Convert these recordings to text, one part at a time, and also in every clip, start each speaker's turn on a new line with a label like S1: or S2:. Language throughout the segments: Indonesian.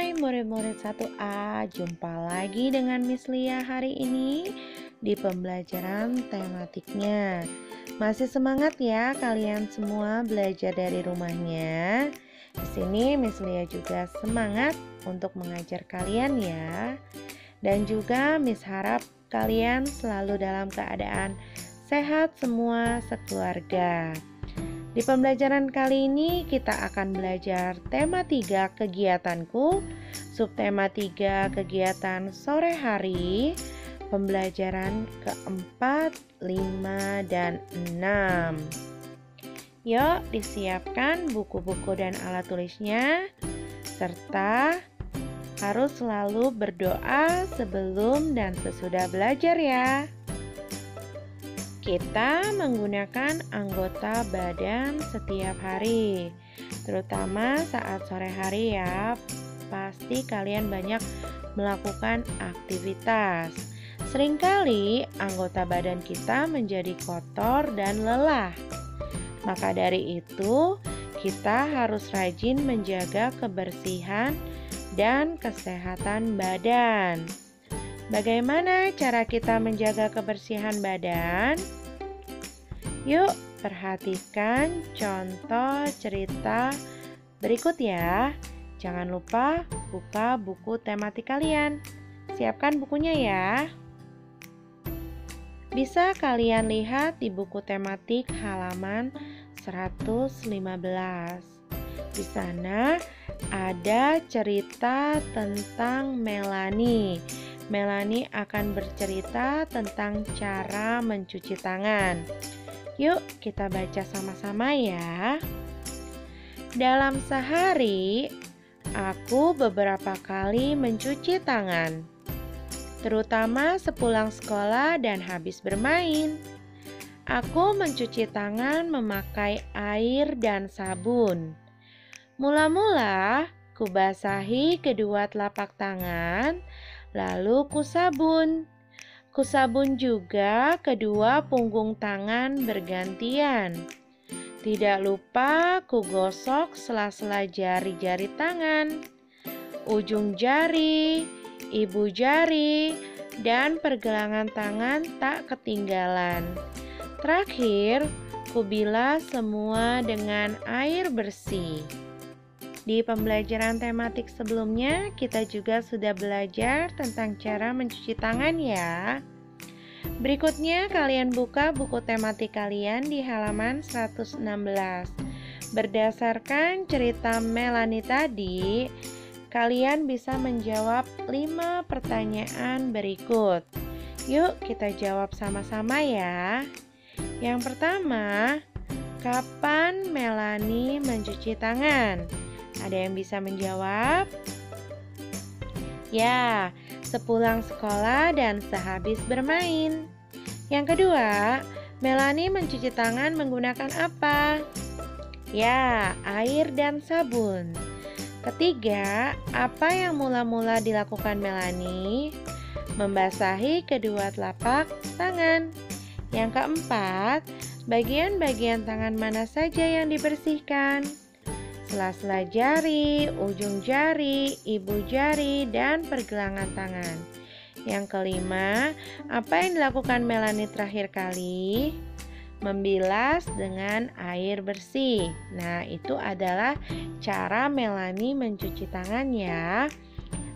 S1: Hai murid-murid 1A, jumpa lagi dengan Miss Lia hari ini di pembelajaran tematiknya. Masih semangat ya kalian semua belajar dari rumahnya? Di sini Miss Lia juga semangat untuk mengajar kalian ya. Dan juga Miss harap kalian selalu dalam keadaan sehat semua sekeluarga. Di pembelajaran kali ini kita akan belajar tema 3 kegiatanku, subtema 3 kegiatan sore hari, pembelajaran keempat, 5, dan 6. Yuk disiapkan buku-buku dan alat tulisnya, serta harus selalu berdoa sebelum dan sesudah belajar ya. Kita menggunakan anggota badan setiap hari, terutama saat sore hari ya. Pasti kalian banyak melakukan aktivitas. Seringkali anggota badan kita menjadi kotor dan lelah. Maka dari itu, kita harus rajin menjaga kebersihan dan kesehatan badan. Bagaimana cara kita menjaga kebersihan badan? Yuk, perhatikan contoh cerita berikut ya. Jangan lupa buka buku tematik kalian. Siapkan bukunya ya. Bisa kalian lihat di buku tematik halaman 115. Di sana ada cerita tentang Melanie. Melanie akan bercerita tentang cara mencuci tangan. Yuk kita baca sama-sama ya. Dalam sehari, aku beberapa kali mencuci tangan, terutama sepulang sekolah dan habis bermain. Aku mencuci tangan memakai air dan sabun. Mula-mula, kubasahi kedua telapak tangan, lalu kusabun. Kusabun juga kedua punggung tangan bergantian. Tidak lupa kugosok sela-sela jari-jari tangan, ujung jari, ibu jari, dan pergelangan tangan tak ketinggalan. Terakhir, kubilas semua dengan air bersih. Di pembelajaran tematik sebelumnya, kita juga sudah belajar tentang cara mencuci tangan ya. Berikutnya, kalian buka buku tematik kalian di halaman 116. Berdasarkan cerita Melanie tadi, kalian bisa menjawab 5 pertanyaan berikut. Yuk, kita jawab sama-sama ya. Yang pertama, kapan Melanie mencuci tangan? Ada yang bisa menjawab? Ya, sepulang sekolah dan sehabis bermain. Yang kedua, Melanie mencuci tangan menggunakan apa? Ya, air dan sabun. Ketiga, apa yang mula-mula dilakukan Melanie? Membasahi kedua telapak tangan. Yang keempat, bagian-bagian tangan mana saja yang dibersihkan? Sela-sela jari, ujung jari, ibu jari, dan pergelangan tangan. Yang kelima, apa yang dilakukan Melanie terakhir kali? Membilas dengan air bersih. Nah, itu adalah cara Melanie mencuci tangan ya.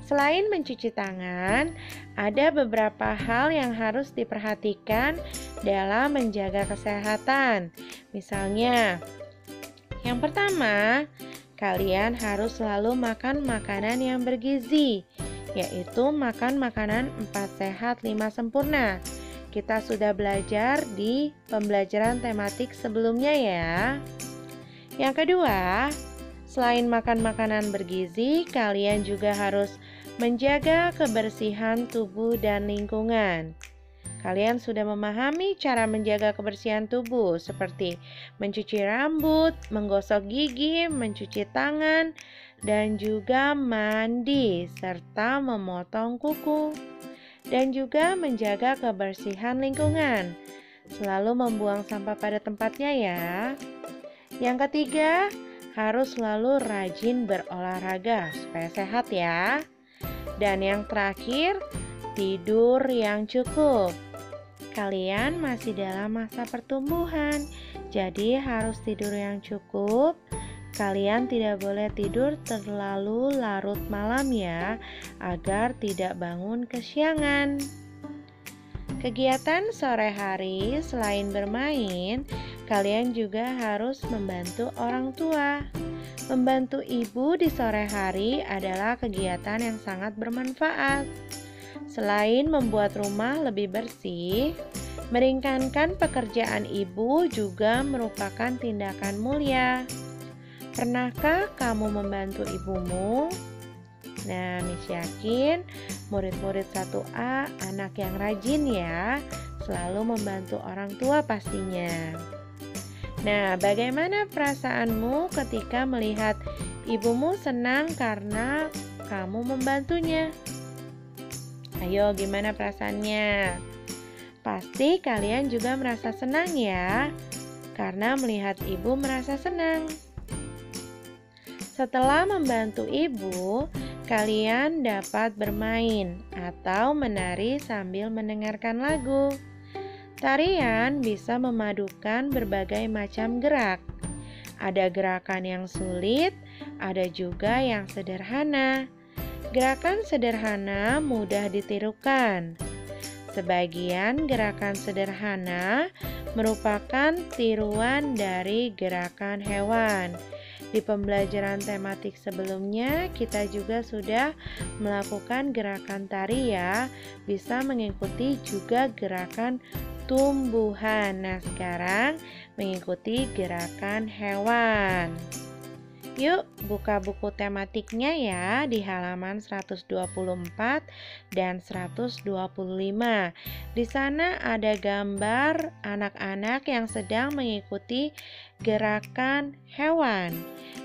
S1: Selain mencuci tangan, ada beberapa hal yang harus diperhatikan dalam menjaga kesehatan. Misalnya, yang pertama, kalian harus selalu makan makanan yang bergizi, yaitu makan makanan 4 sehat 5 sempurna. Kita sudah belajar di pembelajaran tematik sebelumnya ya. Yang kedua, selain makan makanan bergizi, kalian juga harus menjaga kebersihan tubuh dan lingkungan. Kalian sudah memahami cara menjaga kebersihan tubuh seperti mencuci rambut, menggosok gigi, mencuci tangan, dan juga mandi serta memotong kuku. Dan juga menjaga kebersihan lingkungan. Selalu membuang sampah pada tempatnya ya. Yang ketiga, harus selalu rajin berolahraga supaya sehat ya. Dan yang terakhir, tidur yang cukup. Kalian masih dalam masa pertumbuhan, jadi harus tidur yang cukup. Kalian tidak boleh tidur terlalu larut malam ya, agar tidak bangun kesiangan. Kegiatan sore hari selain bermain, kalian juga harus membantu orang tua. Membantu ibu di sore hari adalah kegiatan yang sangat bermanfaat. Selain membuat rumah lebih bersih, meringankan pekerjaan ibu juga merupakan tindakan mulia. Pernahkah kamu membantu ibumu? Nah, Miss yakin murid-murid 1A anak yang rajin ya, selalu membantu orang tua pastinya. Nah, bagaimana perasaanmu ketika melihat ibumu senang karena kamu membantunya? Ayo, gimana perasaannya? Pasti kalian juga merasa senang ya, karena melihat ibu merasa senang. Setelah membantu ibu, kalian dapat bermain atau menari sambil mendengarkan lagu. Tarian bisa memadukan berbagai macam gerak. Ada gerakan yang sulit, ada juga yang sederhana. Gerakan sederhana mudah ditirukan. Sebagian gerakan sederhana merupakan tiruan dari gerakan hewan. Di pembelajaran tematik sebelumnya, kita juga sudah melakukan gerakan tari ya. Bisa mengikuti juga gerakan tumbuhan. Nah, sekarang mengikuti gerakan hewan. Yuk, buka buku tematiknya ya di halaman 124 dan 125. Di sana ada gambar anak-anak yang sedang mengikuti gerakan hewan.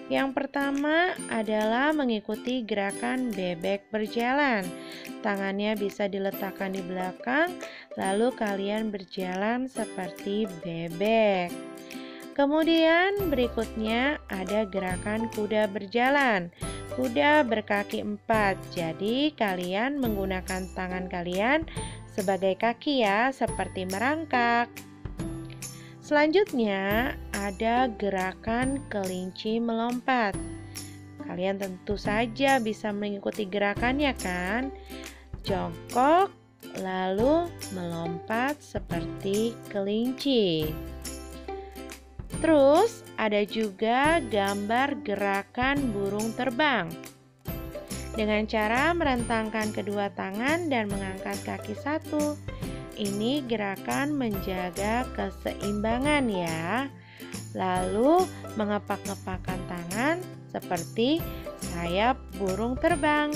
S1: Yang pertama adalah mengikuti gerakan bebek berjalan. Tangannya bisa diletakkan di belakang, lalu kalian berjalan seperti bebek. Kemudian berikutnya ada gerakan kuda berjalan. Kuda berkaki 4, jadi kalian menggunakan tangan kalian sebagai kaki ya, seperti merangkak. Selanjutnya ada gerakan kelinci melompat. Kalian tentu saja bisa mengikuti gerakannya kan? Jongkok lalu melompat seperti kelinci. Terus ada juga gambar gerakan burung terbang. Dengan cara merentangkan kedua tangan dan mengangkat kaki satu. Ini gerakan menjaga keseimbangan ya. Lalu mengepak-ngepakkan tangan seperti sayap burung terbang.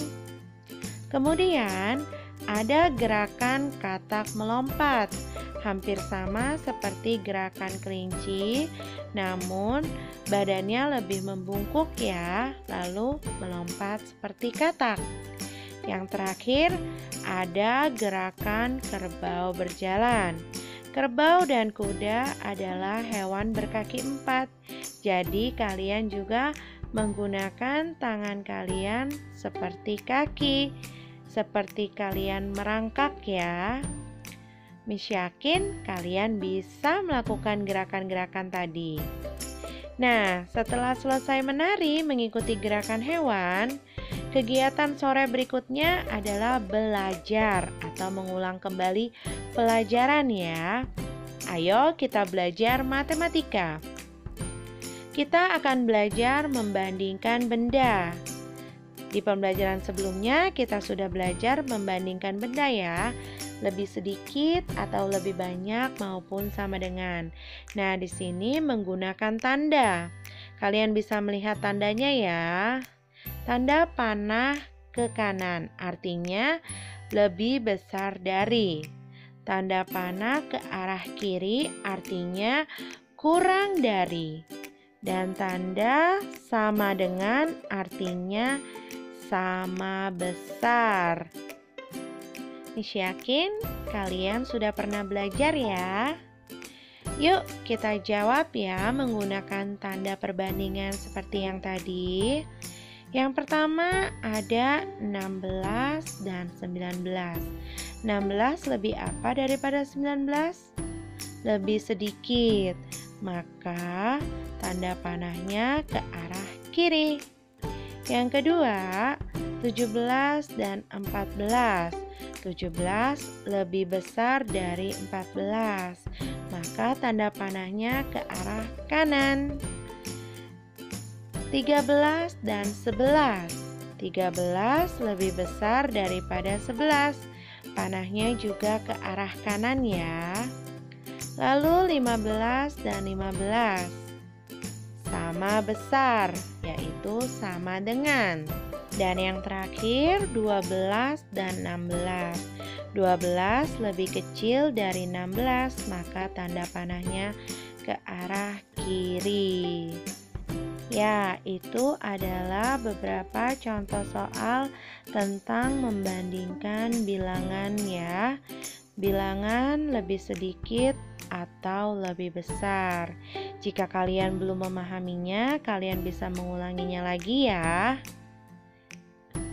S1: Kemudian ada gerakan katak melompat. Hampir sama seperti gerakan kelinci, namun badannya lebih membungkuk ya, lalu melompat seperti katak. Yang terakhir ada gerakan kerbau berjalan. Kerbau dan kuda adalah hewan berkaki 4, jadi kalian juga menggunakan tangan kalian seperti kaki, seperti kalian merangkak ya. Miss yakin kalian bisa melakukan gerakan-gerakan tadi. Nah, setelah selesai menari mengikuti gerakan hewan, kegiatan sore berikutnya adalah belajar atau mengulang kembali pelajaran ya. Ayo kita belajar matematika. Kita akan belajar membandingkan benda. Di pembelajaran sebelumnya kita sudah belajar membandingkan benda ya. Lebih sedikit atau lebih banyak maupun sama dengan. Nah, di sini menggunakan tanda. Kalian bisa melihat tandanya ya. Tanda panah ke kanan artinya lebih besar dari. Tanda panah ke arah kiri artinya kurang dari. Dan tanda sama dengan artinya sama besar. Miss yakin kalian sudah pernah belajar ya. Yuk kita jawab ya menggunakan tanda perbandingan seperti yang tadi. Yang pertama ada 16 dan 19. 16 lebih apa daripada 19? Lebih sedikit. Maka tanda panahnya ke arah kiri. Yang kedua, 17 dan 14. 17 lebih besar dari 14. Maka tanda panahnya ke arah kanan. 13 dan 11. 13 lebih besar daripada 11. Panahnya juga ke arah kanan ya. Lalu 15 dan 15. Sama besar, yaitu sama dengan. Dan yang terakhir 12 dan 16. 12 lebih kecil dari 16, maka tanda panahnya ke arah kiri. Ya, itu adalah beberapa contoh soal tentang membandingkan bilangan ya. Bilangan lebih sedikit atau lebih besar. Jika kalian belum memahaminya, kalian bisa mengulanginya lagi ya.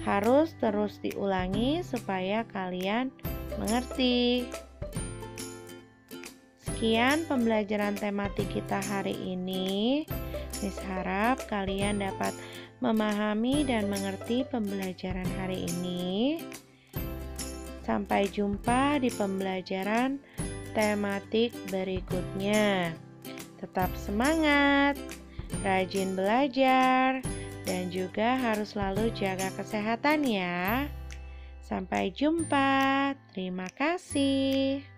S1: Harus terus diulangi supaya kalian mengerti. Sekian pembelajaran tematik kita hari ini. Miss harap kalian dapat memahami dan mengerti pembelajaran hari ini. Sampai jumpa di pembelajaran tematik berikutnya. Tetap semangat, rajin belajar, dan juga harus selalu jaga kesehatan ya. Sampai jumpa. Terima kasih.